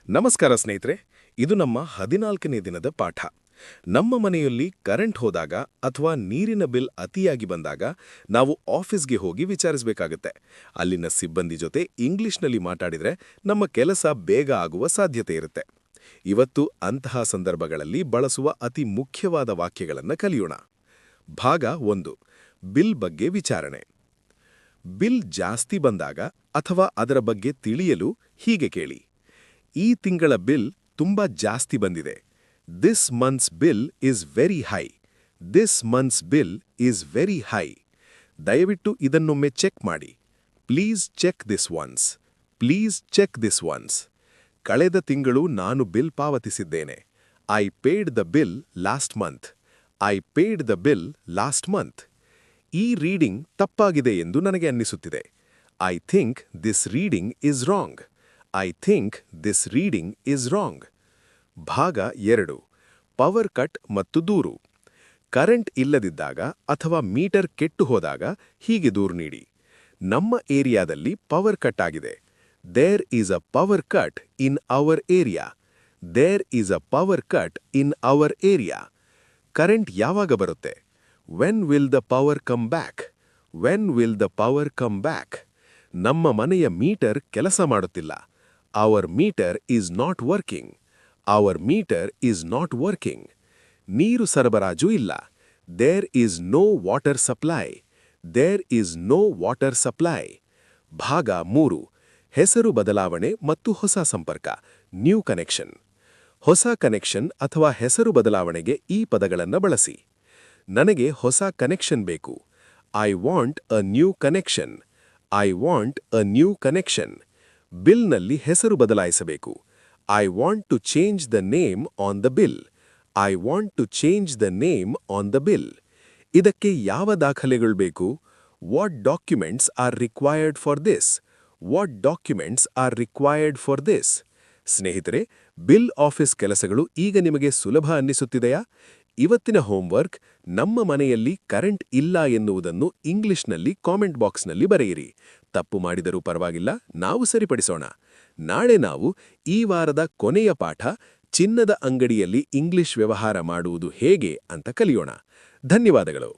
ನಮಸ್ಕಾರ ಸ್ನೇಹಿತರೆ, ಇದು ನಮ್ಮ 14ನೇ ದಿನದ ಪಾಠ. ನಮ್ಮ ಮನೆಯಲ್ಲಿ ಕರೆಂಟ್ ಹೋದಾಗ ಅಥವಾ ನೀರಿನ ಬಿಲ್ ಅತಿಯಾಗಿ ಬಂದಾಗ ನಾವು ಆಫೀಸ್ಗೆ ಹೋಗಿ ವಿಚಾರಿಸಬೇಕಾಗತ್ತೆ. ಅಲ್ಲಿನ ಸಿಬ್ಬಂದಿ ಜೊತೆ ಇಂಗ್ಲಿಷ್ನಲ್ಲಿ ಮಾತಾಡಿದ್ರೆ ನಮ್ಮ ಕೆಲಸ ಬೇಗ ಆಗುವ ಸಾಧ್ಯತೆ ಇರುತ್ತೆ. ಇವತ್ತು ಅಂತಹ ಸಂದರ್ಭಗಳಲ್ಲಿ ಬಳಸುವ ಅತಿ ಮುಖ್ಯವಾದ ವಾಕ್ಯಗಳನ್ನು ಕಲಿಯೋಣ. ಭಾಗ 1. ಬಿಲ್ ಬಗ್ಗೆ ವಿಚಾರಣೆ. ಬಿಲ್ ಜಾಸ್ತಿ ಬಂದಾಗ ಅಥವಾ ಅದರ ಬಗ್ಗೆ ತಿಳಿಯಲು ಹೀಗೆ ಕೇಳಿ: ಈ ತಿಂಗಳ ಬಿಲ್ ತುಂಬಾ ಜಾಸ್ತಿ ಬಂದಿದೆ. This month's bill is very high. This month's bill is very high. ದಯವಿಟ್ಟು ಇದನ್ನೊಮ್ಮೆ ಚೆಕ್ ಮಾಡಿ. Please check this once. Please check this once. ಕಳೆದ ತಿಂಗಳು ನಾನು ಬಿಲ್ ಪಾವತಿಸಿದ್ದೇನೆ. I paid the bill last month. I paid the bill last month. ಈ reading ತಪ್ಪಾಗಿದೆ ಎಂದು ನನಗೆ ಅನ್ನಿಸುತ್ತಿದೆ. I think this reading is wrong. I think this reading is wrong. ಭಾಗ 2. ಪವರ್ ಕಟ್ ಮತ್ತು ದೂರು. ಕರೆಂಟ್ ಇಲ್ಲದಿದ್ದಾಗ ಅಥವಾ ಮೀಟರ್ ಕೆಟ್ಟು ಹೋದಾಗ ಹೀಗೆ ದೂರು ನೀಡಿ: ನಮ್ಮ ಏರಿಯಾದಲ್ಲಿ ಪವರ್ ಕಟ್ ಆಗಿದೆ. There is a power cut in our area. There is a power cut in our area. Current ಯಾವಾಗ ಬರುತ್ತೆ? When will the power come back? When will the power come back? ನಮ್ಮ ಮನೆಯ meter ಕೆಲಸ ಮಾಡುತ್ತಿಲ್ಲ. Our meter is not working. Our meter is not working. ನೀರು ಸರಬರಾಜು ಇಲ್ಲ. There is no water supply. There is no water supply. ಭಾಗ 3. ಹೆಸರು ಬದಲಾವಣೆ ಮತ್ತು ಹೊಸ ಸಂಪರ್ಕ. New connection. ಹೊಸ ಕನೆಕ್ಷನ್ ಅಥವಾ ಹೆಸರು ಬದಲಾವಣೆಗೆ ಈ ಪದಗಳನ್ನು ಬಳಸಿ: ನನಗೆ ಹೊಸ ಕನೆಕ್ಷನ್ ಬೇಕು. I want a new connection. I want a new connection. ಬಿಲ್ನಲ್ಲಿ ಹೆಸರು ಬದಲಾಯಿಸಬೇಕು. I want to change the name on the bill. I want to change the name on the bill. ಇದಕ್ಕೆ ಯಾವ ದಾಖಲೆಗಳು ಬೇಕು? What documents are required for this? What documents are required for this? ಸ್ನೇಹಿತರೆ, bill office ಕೆಲಸಗಳು ಈಗ ನಿಮಗೆ ಸುಲಭ ಅನ್ನಿಸುತ್ತಿದೆಯಾ? ಇವತ್ತಿನ ಹೋಮ್ವರ್ಕ್: ನಮ್ಮ ಮನೆಯಲ್ಲಿ ಕರೆಂಟ್ ಇಲ್ಲ ಎನ್ನುವುದನ್ನು ಇಂಗ್ಲಿಷ್ನಲ್ಲಿ ಕಾಮೆಂಟ್ ಬಾಕ್ಸ್ನಲ್ಲಿ ಬರೆಯಿರಿ. ತಪ್ಪು ಮಾಡಿದರೂ ಪರವಾಗಿಲ್ಲ, ನಾವು ಸರಿಪಡಿಸೋಣ. ನಾಳೆ ನಾವು ಈ ವಾರದ ಕೊನೆಯ ಪಾಠ, ಚಿನ್ನದ ಅಂಗಡಿಯಲ್ಲಿ ಇಂಗ್ಲಿಷ್ ವ್ಯವಹಾರ ಮಾಡುವುದು ಹೇಗೆ ಅಂತ ಕಲಿಯೋಣ. ಧನ್ಯವಾದಗಳು.